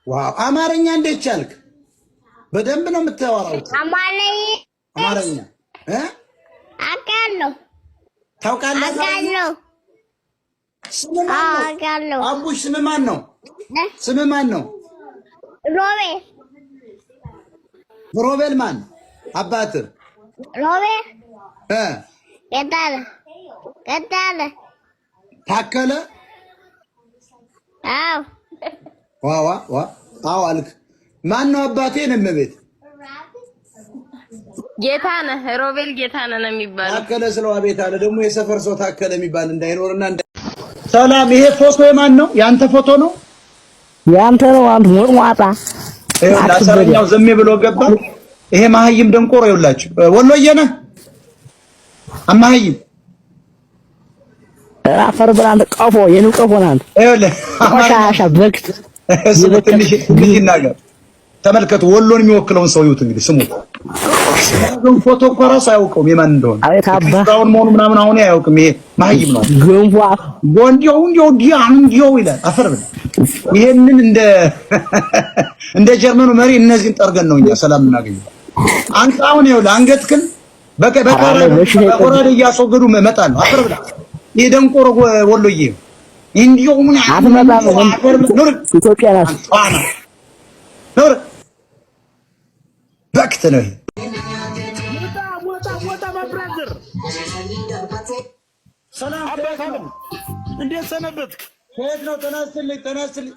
ዋው አማርኛ እንዴት ቻልክ? በደንብ ነው የምታወራው። አማርኛ አውቃለሁ። ታውቃለህ? አውቃለሁ። አውቃለሁ። አቡሽ ስም ማን ነው? ስም ማን ነው? ሮቤል። ሮቤል ማን? አባትህ? ሮቤል ቀጠለ ታከለ። አዎ አዎ አልክ። ማን ነው አባቴ? እመቤት ጌታነህ። ሮቤል ጌታነህ ነው የሚባለው። ታከለ ስለው አቤት አለ። ደግሞ የሰፈር ሰው ታከለ የሚባል እንዳይኖርና ሰላም። ይሄ ፎቶ የማን ነው? ያንተ ፎቶ ነው? ያንተ ነው። አንተ ሞጥሟጣ አሰረኛው ዘሜ ብሎ ገባ። ይሄ ማህይም ደንቆሮ ይውላችሁ። ወሎዬ ነህ? አማህይም አፈር ብላን ቀፎ የኑ ቀፎ ናት። ይኸውልህ አሻሻ በክት ትንሽ ይናገር። ተመልከቱ፣ ወሎን የሚወክለውን ሰው ይዩት። እንግዲህ ስሙ ፎቶ እኮ ራሱ አያውቀውም የማን እንደሆነ። አቤት አባ አሁን መሆኑ ምናምን አሁን አያውቅም። ይሄ ማህይም ነው። ገንፎ ጎንዲው ይላል። አፈር ብለህ ይሄንን እንደ ጀርመኑ መሪ እነዚህን ጠርገን ነው እኛ ሰላም እናገኘው። አንተ አሁን ይኸውልህ አንገትክን በቆራዴ እያስወገዱ መጣል ነው። አፈር ብለህ ይሄ ደንቆሮ ወሎዬ እንዲው ምን ነው ኢትዮጵያ ናት። ኖር በክት ነው። ሰላም አባታም እንዴት ሰነበትክ? ከየት ነው? ተናስተልኝ።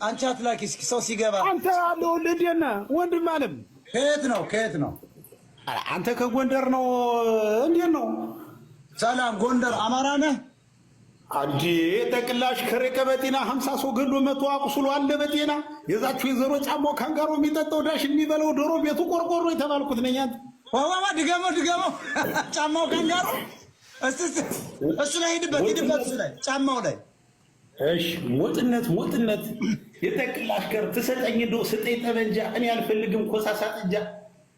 አንቺ አትላኪ እስኪ ሰው ሲገባ አንተ አለሁልህ። እንዴት ነህ ወንድም አለም? ከየት ነው? አንተ ከጎንደር ነው? እንዴት ነው? ሰላም ጎንደር አማራ ነህ? አንዴ ጠቅላሽ ከሬ ቀበጤና 50 ሰው ገሎ መቶ አቁስሎ አለ በጤና የዛችሁ የዘሮ ጫማው ካንጋሮ የሚጠጣው ዳሽ የሚበለው ዶሮ ቤቱ ቆርቆሮ የተባልኩት ነኝ። አንተ ዋዋ ድገመው ጫማው ካንጋሮ እሱ ላይ ሂድበት እሱ ላይ ጫማው ላይ እሺ ሞጥነት የጠቅላሽ ከር ትሰጠኝ እንደው ስጠኝ ጠበንጃ እኔ አልፈልግም ኮሳሳ ጥጃ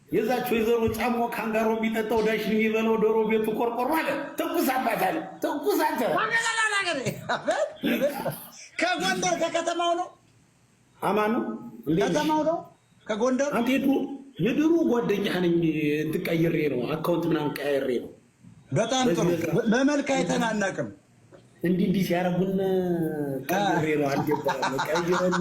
የዛችሁ የዘሮ ጫማው ካንጋሮ የሚጠጣው ዳሽ የሚበለው ዶሮ ቤቱ ቆርቆሮ አለ። ተኩሳባታል ተኩሳተ ከጎንደር ከከተማው ነው አማኑ ከተማው ነው ከጎንደር። አንተ የድሮ ጓደኛህ ነኝ ትቀይሬ ነው አካውንት ምናምን ቀይሬ ነው። በጣም ጥሩ በመልክ አይተናናቅም። እንዲህ ሲያረጉን ቀይሬ ነው ቀይረን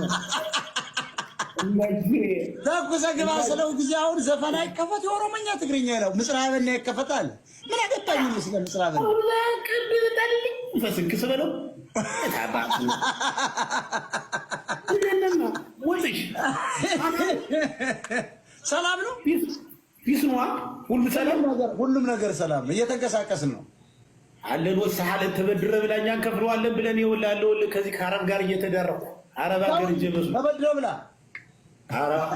ተኩሰ ግባ ስለው ጊዜ አሁን ዘፈን አይከፈት የኦሮሞኛ ትግርኛ ይለው ምጽራበና ይከፈታል። ምን አገባኝ ስለ ምጽራበና ፈስክስ በለው ሰላም ነው። ፊስ ነዋ። ሁሉም ነገር ሰላም ነው። እየተንቀሳቀስን ነው አለን። ወሰሐለን ተበድረ ብላኛ እንከፍለዋለን ብለን ይወላል። ከዚህ ከአረብ ጋር እየተደረኩ አረብ ሀገር እጀበሱ ተበድረ ብላ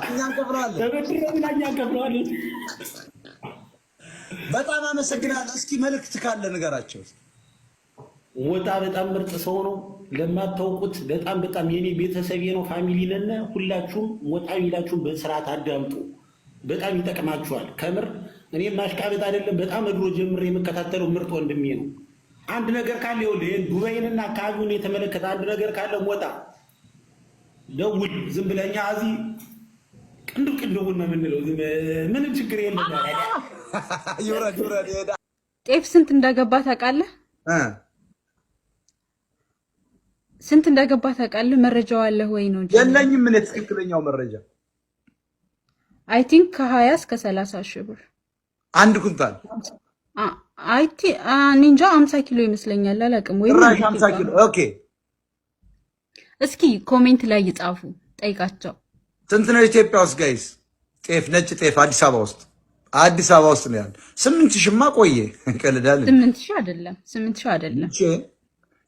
እኛ እንከፍለዋለን። ተበድረ ብላኛ እንከፍለዋለን። በጣም አመሰግናለሁ። እስኪ መልእክት ካለ ንገራቸው። ሞጣ በጣም ምርጥ ሰው ነው። ለማታውቁት በጣም የኔ ቤተሰብ ነው፣ ፋሚሊ ነን። ሁላችሁም ሞጣ ይላችሁ በስርዓት አዳምጡ። በጣም ይጠቅማችኋል። ከምር እኔም ማሽቃበጥ አይደለም። በጣም እድሮ ጀምሬ የምከታተለው ምርጥ ወንድሜ ነው። አንድ ነገር ካለ ይኸውልህ ዱባይንና አካባቢውን የተመለከተ አንድ ነገር ካለ ሞጣ ደውል። ዝም ብለኛ እዚህ ቅንድቡን ነው የምንለው። ምንም ችግር የለም። ይውረድ ጤፍ ስንት እንደገባ ታውቃለህ? ስንት እንደገባ ታውቃለህ? መረጃው አለህ ወይ ነው? የለኝም። ምን ትክክለኛው መረጃ አይ ቲንክ ከ20 እስከ 30 ሺህ ብር አንድ ኩንታል። ኒንጃ 50 ኪሎ ይመስለኛል። አላውቅም ወይ 50 ኪሎ። ኦኬ እስኪ ኮሜንት ላይ ይጻፉ፣ ጠይቃቸው። ስንት ነው ኢትዮጵያ ውስጥ ጋይስ? ጤፍ ነጭ ጤፍ አዲስ አበባ ውስጥ ነው ያለው። 8000ማ ቆየ ቀልዳል። 8000 አይደለም።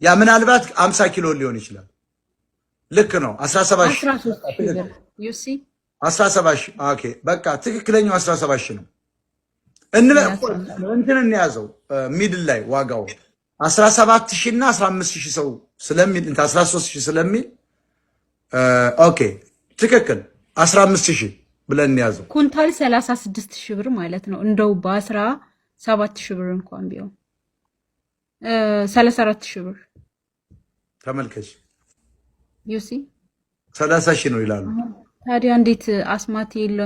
ያ ምናልባት 50 ኪሎ ሊሆን ይችላል። ልክ ነው። 17 ብር ዩ ሲ 17 ሺህ። ኦኬ በቃ ትክክለኛው 17 ሺህ ነው። እንትን እንያዘው ሚድል ላይ ዋጋው 17 ሺህ እና 15 ሺህ ሰው ስለሚል 13 ሺህ ስለሚል ኦኬ ትክክል 15 ሺህ ብለን እንያዘው። ኩንታል 36 ሺህ ብር ማለት ነው። እንደው በ17 ሺህ ብር እንኳን ቢሆን 34 ሺህ ብር ተመልከች። ዩ ሲ 30 ሺህ ነው ይላሉ። ታዲያ እንዴት አስማት የለ?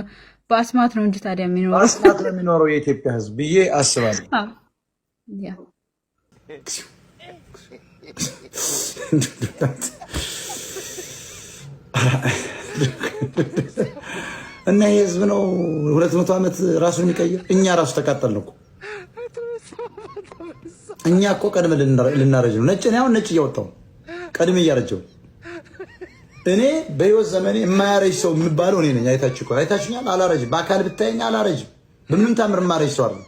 በአስማት ነው እንጂ ታዲያ የሚኖረው በአስማት ነው የሚኖረው የኢትዮጵያ ሕዝብ ብዬ አስባለሁ። ያ እና ይሄ ሕዝብ ነው 200 ዓመት ራሱን የሚቀይር። እኛ ራሱ ተቃጠልን እኮ። እኛ እኮ ቀድመ ልናረጅ ነው። ነጭ ነው ነጭ እያወጣው ቀድሜ እያረጀው እኔ በህይወት ዘመኔ የማያረጅ ሰው የሚባለው እኔ ነኝ። አይታችሁኛል። አላረጅም። በአካል ብታየኝ አላረጅም። በምንም ታምር የማረጅ ሰው አይደለም።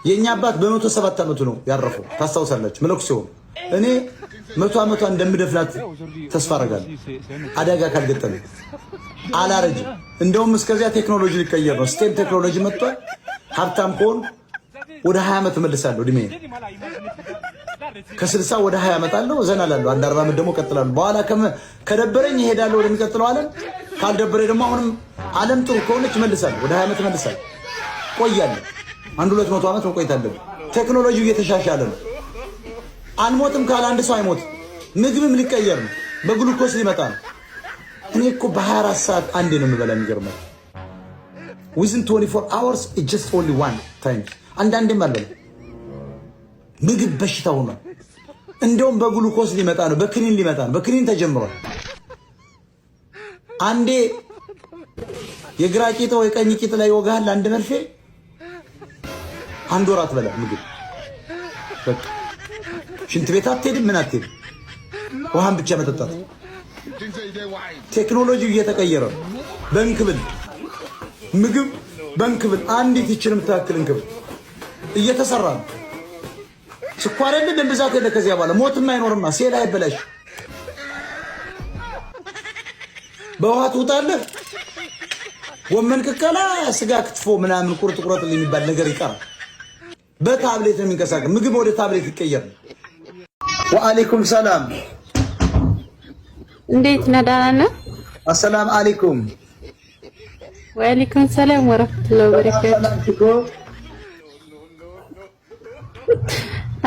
የኛ አባት በ107 ዓመቱ ነው ያረፈው። ታስታውሳላችሁ? መለኩ ሲሆን እኔ 100 ዓመቷን እንደምደፍናት ተስፋ አደርጋለሁ። አደጋ ካልገጠመ አላረጅም። እንደውም እስከዚያ ቴክኖሎጂ ሊቀየር ነው። ስቴም ቴክኖሎጂ መጥቷል። ሀብታም ከሆን ወደ 20 ዓመት እመልሳለሁ እድሜ ከ60 ወደ 20 አመጣለሁ። እዘናላለሁ። አንድ 40 ዓመት ደግሞ እቀጥላለሁ። በኋላ ከደበረኝ እሄዳለሁ ወደሚቀጥለው ዓለም። ካልደበረኝ ደግሞ አሁንም ዓለም ጥሩ ከሆነች እመልሳለሁ። ወደ 20 ዓመት እመልሳለሁ። ቆያለሁ። 100-200 ዓመት መቆየት አለብን። ቴክኖሎጂው እየተሻሻለ ነው። አንሞትም ካለ አንድ ሰው አይሞትም። ምግብም ሊቀየር ነው። በግሉኮስ ሊመጣ ነው። እኔ እኮ በ24 ሰዓት አንዴ ነው የምበላ። የሚገርመው within 24 hours it's just only one time። አንዳንዴም አልበላም። ምግብ በሽታ ሆኗል። እንደውም በግሉኮስ ሊመጣ ነው። በክኒን ሊመጣ ነው። በክኒን ተጀምሯል። አንዴ የግራ ቂጥ ወይ ቀኝ ቂጥ ላይ ወጋሃል አንድ መርፌ አንድ ወራት በላ ምግብ በቃ ሽንት ቤት አትሄድም። ምን አትሄድም። ውሃን ብቻ መጠጣት። ቴክኖሎጂው እየተቀየረ ነው። በእንክብል ምግብ በእንክብል አንዲት ይችልም ታክል እንክብል እየተሰራ ነው። ስኳር የለ ደም ብዛት የለ። ከዚያ በኋላ ሞትም አይኖርማ። ሴል አይበላሽ። በውሃ ትውጣለህ። ጎመን ቅቀላ፣ ስጋ ክትፎ ምናምን ቁርጥ ቁረጥ የሚባል ነገር ይቀራል። በታብሌት ነው የሚንቀሳቀስ። ምግብ ወደ ታብሌት ይቀየር። ወአለይኩም ሰላም። እንዴት ነህ? ደህና ነህ? አሰላም አለይኩም። ወአለይኩም ሰላም ወራህመቱላሂ ወበረካቱ።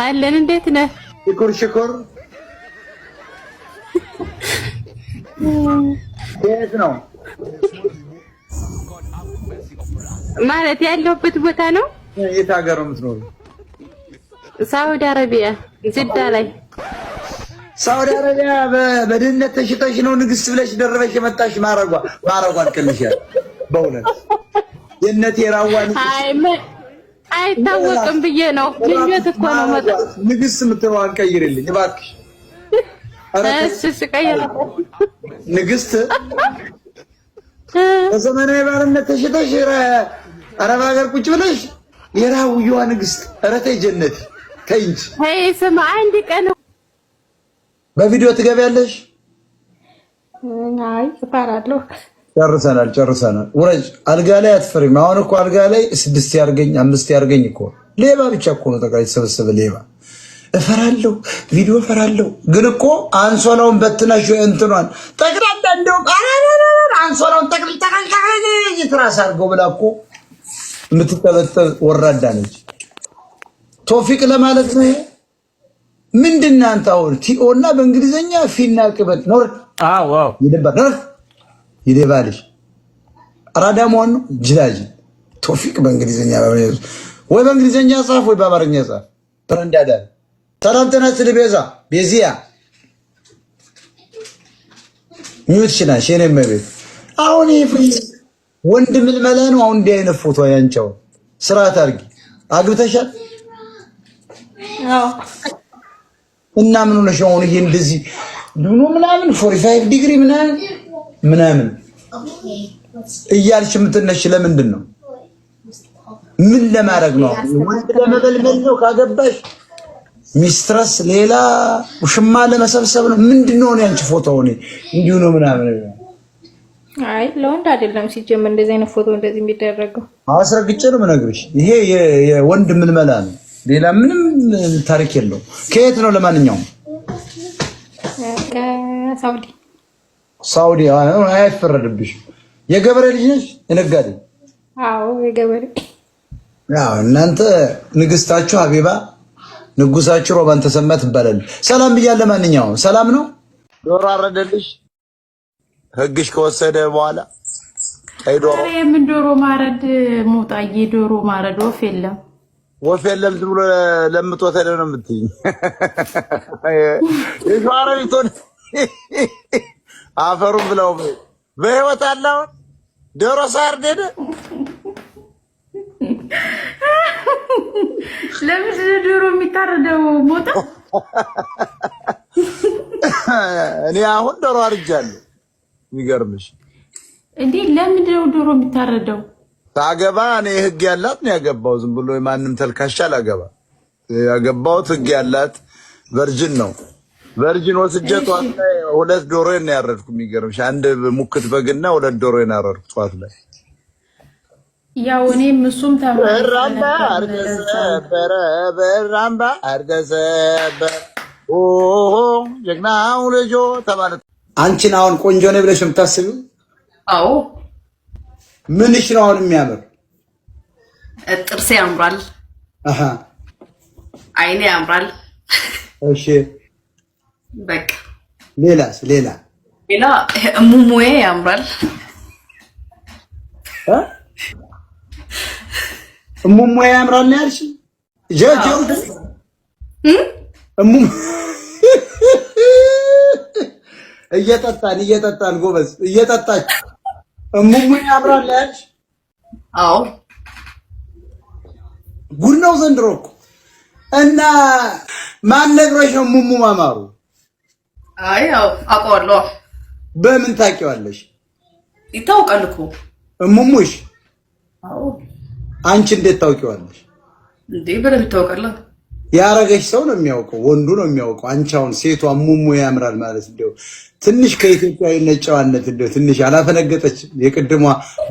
አለን። እንዴት ነህ? ሽኩር። የት ነው ማለት ያለሁበት ቦታ ነው? የት ሀገር ነው የምትኖሪው? ሳውዲ አረቢያ ጅዳ ላይ። ሳውዲ አረቢያ በድህነት ተሽጠሽ ነው ንግስት ብለሽ ደረበሽ የመጣሽ? ማረጓን ቅንሻል። በእውነት የእነቴ ራዋን አይታወቅም ብዬ ነው። ልጅት እኮ ነው መጣ። ንግስት የምትለዋን ቀይርልኝ እባክሽ። እሺ ቀይር። ንግስት በዘመናዊ ባርነት ተሽጠሽ አረብ ሀገር ቁጭ ብለሽ የራውየዋ ንግስት። ኧረ ተይ ጀነት ተይ እንጂ። አይ ስማ፣ አንድ ቀን በቪዲዮ ትገቢያለሽ? አይ እፈራለሁ። ጨርሰናል። ውረጅ። አልጋ ላይ አትፈሪም። አሁን እኮ አልጋ ላይ 6 ያርገኝ 5 ያርገኝ እኮ ሌባ ብቻ እኮ ነው ጠቅላይ የተሰበሰበ ሌባ። እፈራለሁ፣ ቪዲዮ እፈራለሁ። ግን እኮ አንሶላውን በትናሽ እንትኗን ጠቅላላ እንደውም አንሶላውን ጠቅልል ይትራስ አድርገው ብላ እኮ የምትጠበጠብ ወራዳ ነች። ቶፊቅ ለማለት ነው። ምንድን ነው አንተ አሁን ቲኦና በእንግሊዘኛ ፊና ቅበት ነው? አዎ ይደባልሽ አራዳሞን ጅላጅ ቶፊቅ በእንግሊዘኛ ወይ በእንግሊዘኛ ጻፍ ወይ በአማርኛ ጻፍ። ተረንዳዳ ሰላም ተናስል ቤዚያ ሚውት ሽናሽ የኔ መቤት አሁን ይሄ ወንድ ምልመላ ነው። አሁን እንዲህ አይነት ፎቶ ያንቻው ስርዓት አድርጊ። አግብተሻል? አዎ። እና ምን ሆነሽ አሁን ይሄ እንደዚህ ዱኖ ምናምን 45 ዲግሪ ምናምን እያልሽ የምትነሽ ለምንድን ነው? ምን ለማድረግ ነው? ወንድ ለመበልበል ነው? ካገባሽ ሚስትረስ ሌላ ውሽማ ለመሰብሰብ ነው? ምንድነው ነው ያንቺ ፎቶ ሆነ እንዲሁ ነው ምናምን? አይ ለወንድ አይደለም ሲጀምር እንደዚህ አይነት ፎቶ እንደዚህ የሚደረገው። አስረግጬ ነው የምነግርሽ። ይሄ የወንድ ምልመላ ነው። ሌላ ምንም ታሪክ የለውም። ከየት ነው ለማንኛውም? ሳውዲ አይፈረድብሽ። የገበሬ ልጅ ነሽ? የነጋዴ? አዎ የገበሬ። ያው እናንተ ንግስታችሁ ሀቢባ ንጉሳችሁ ሮማን ተሰማ ትባላል። ሰላም ብያለሁ። ለማንኛውም ሰላም ነው። ዶሮ አረደልሽ? ህግሽ ከወሰደ በኋላ ቀይ ዶሮ የምን ዶሮ ማረድ ሞጣዬ፣ ዶሮ ማረድ ወፍ የለም ዝም ብሎ ለምጦ ተደው ነው የምትይኝ። የሻራዊቶን አፈሩን ብለው በህይወት አለው ዶሮ ሳርደደ ለምን ዶሮ የሚታረደው ሞጣ? እኔ አሁን ዶሮ አርጃለሁ። የሚገርምሽ እንዴ ለምንድን ነው ዶሮ የሚታረደው? ታገባ እኔ ህግ ያላት ነው ያገባው። ዝም ብሎ ማንም ተልካሻ አላገባ። ያገባሁት ህግ ያላት ቨርጂን ነው። ቨርጂን ወስጄ ጠዋት ላይ 2 ዶሮ ነው ያረድኩ። የሚገርምሽ አንድ ሙክት በግና 2 ዶሮ ነው ያረድኩ ጠዋት ላይ። ያው እኔም እሱም በራምባ አርገሰበ ኦሆ ጀግናው ልጆ ተባለ። አንቺን አሁን ቆንጆ ነኝ ብለሽ የምታስቢው? አዎ። ምንሽ ነው አሁን የሚያምር? ጥርሴ ያምራል። አሃ አይኔ ያምራል። እሺ በቃ ሌላስ? ሌላ ሙሙዬ ያምራል። ሙሙዬ ያምራል ነው ያልሽ? ጆጆ እየጠጣን ጎበዝ እየጠጣች ሙሙዬ ያምራል ነው ያልሽ? አዎ ጉድ ነው ዘንድሮ እኮ። እና ማን ነግሮሽ ነው ሙሙ ማማሩ? አይ ያው አውቀዋለሁ። በምን ታውቂዋለሽ? ይታወቃል እኮ ሙሙሽ። አዎ አንቺ እንዴት ታውቂዋለሽ? እንዴ በደምብ ይታወቃል። ያረገሽ ሰው ነው የሚያውቀው፣ ወንዱ ነው የሚያውቀው። አንቺ አሁን ሴቷ ሙሙ ያምራል ማለት እንደው ትንሽ ከኢትዮጵያዊነት ጨዋነት እንደው ትንሽ አላፈነገጠች? የቅድሟ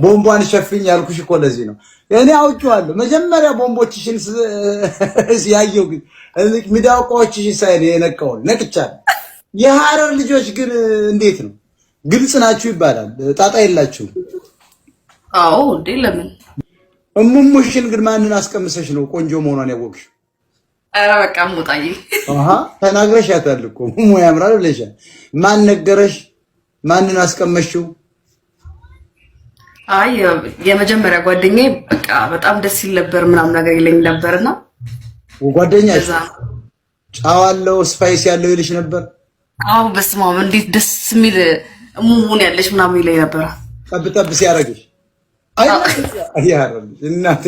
ቦምቧን ሸፍኝ ያልኩሽ እኮ ለዚህ ነው። እኔ አውቄዋለሁ። መጀመሪያ ቦምቦችሽን ያየው ግን ሚዳውቃዎችሽን ሳይ የነቃው ነቅቻለሁ። የሐረር ልጆች ግን እንዴት ነው? ግልጽ ናችሁ ይባላል። ጣጣ የላችሁም? አዎ እንዴ ለምን? ሙሙሽን ግን ማንን አስቀምሰሽ ነው ቆንጆ መሆኗን ያወቅሽው? ኧረ በቃ ሞጣዬ ተናግረሻታል እኮ ሙሙ ያምራል ብለሻል። ማን ነገረሽ? ማንን አስቀመሽው? አይ የመጀመሪያ ጓደኛዬ በቃ በጣም ደስ ይል ነበር ምናምን ነገር ይለኝ ነበርና ጓደኛሽ ጫዋለው ስፓይስ ያለው ይልሽ ነበር? አዎ በስመ አብ እንዴት ደስ የሚል ሙሙን ያለሽ ምናምን ይለኝ ነበር። ጠብ ሲያረግሽ አያረም እናቴ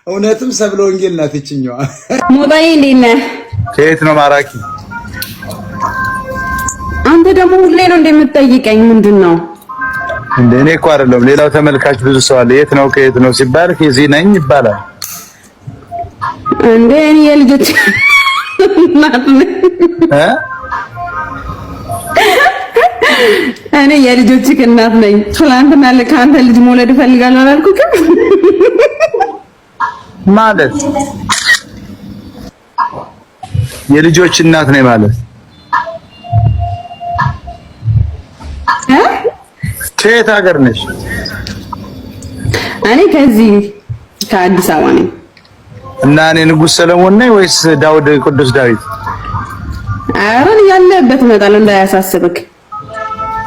እውነትም ሰብለ ወንጌል ናት እችኛዋ። ሞጣዬ እንዴት ነህ? ከየት ነው ማራኪ? አንተ ደግሞ ሁሌ ነው እንደምትጠይቀኝ ምንድን ነው? እንደ እኔ እኮ አይደለም ሌላው ተመልካች ብዙ ሰው አለ። የት ነው ከየት ነው ሲባል ከዚህ ነኝ ይባላል። እንደ እኔ የልጆች እናት ነኝ እኔ የልጆችህ እናት ነኝ። ትናንትና ከአንተ ልጅ መውለድ እፈልጋለሁ አላልኩህም? ማለት የልጆች እናት ነኝ ማለት ከየት ሀገር ነሽ? እኔ ከዚህ ከአዲስ አበባ ነኝ። እና እኔ ንጉስ ሰለሞን ነኝ ወይስ ዳውድ ቅዱስ ዳዊት? ኧረ ያለበት እመጣለሁ እንዳያሳስብክ።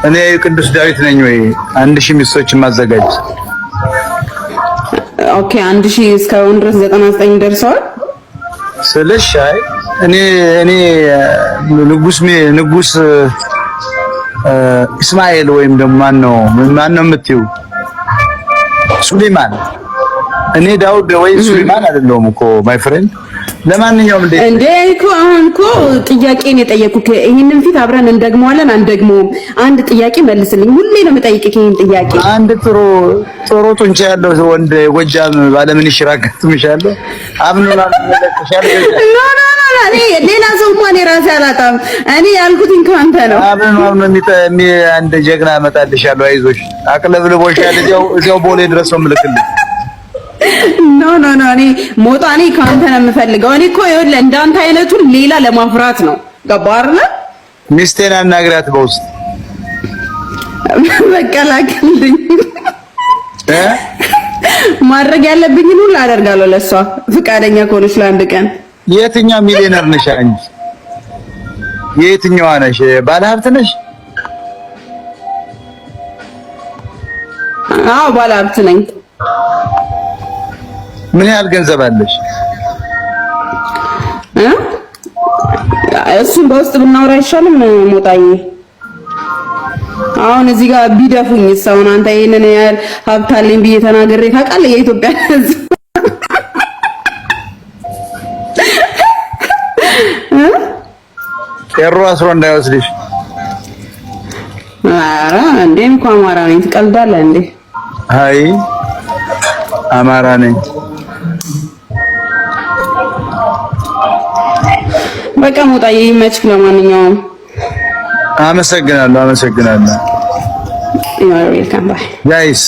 እኔ ቅዱስ ዳዊት ነኝ ወይ 1000 ሚስቶችን ማዘጋጅ? ኦኬ 1000 እስካሁን ድረስ 99 ደርሰዋል ስለሽ አይ እኔ ንጉስ እስማኤል ወይም ደግሞ ማን ነው የምትይው? ሱሌማን። እኔ ዳውድ ወይ ሱሌማን አይደለሁም እኮ ማይ ፍሬንድ። ለማንኛውም እንዴ እኮ አሁን እኮ ጥያቄን የጠየኩህ ይሄንን ፊት አብረን እንደግመዋለን አንደግመውም? አንድ ጥያቄ መልስልኝ። ሁሌ ነው የምጠይቅህ ይሄን ጥያቄ። አንድ ጥሩ ጡንቻ ያለው ወንድ ጎጃም ባለምን ይሽራከትምሻለሁ አብኑና መለከሻለሁ። እኔ ሌላ ሰው ማን ራሴ አላጣም። እኔ ያልኩትኝ ካንተ ነው። አብኑ አንድ ጀግና አመጣልሻለሁ። አይዞሽ አቅለብልቦሻል። እዚያው ቦሌ ድረስ ነው የምልክልሽ። ኖ እኔ ሞጣ እኔ ካንተ ነው የምፈልገው። እኔ እኮ ይኸውልህ እንዳንተ አይነቱን ሌላ ለማፍራት ነው። ገባህ አይደል? ሚስቴን አናግራት በውስጥ በቃ ላክልኝ። ማድረግ ያለብኝን ሁሉ አደርጋለሁ ለሷ ፍቃደኛ ከሆነች ለአንድ ቀን። የትኛው ሚሊዮነር ነሽ አንቺ? የትኛዋ ነሽ? ባለ ሀብት ነሽ? አዎ ባለ ሀብት ነኝ። ምን ያህል ገንዘብ አለሽ? እሱን በውስጥ ብናወራ አይሻልም ሞጣዬ? አሁን እዚህ ጋር ቢደፉኝ ሰውን አንተ ይሄንን ያህል ሀብት አለኝ ብዬ ተናግሬ ታውቃለህ? የኢትዮጵያ ሕዝብ ቄሮ አስሮ እንዳይወስድሽ። ኧረ እንዴ እኮ አማራ ነኝ ትቀልዳለህ እንዴ? አይ አማራ ነኝ። በቃ ሞጣዬ ይመችክ። ለማንኛውም አመሰግናለሁ። ዩ አር ዌልካም ባይ ጋይስ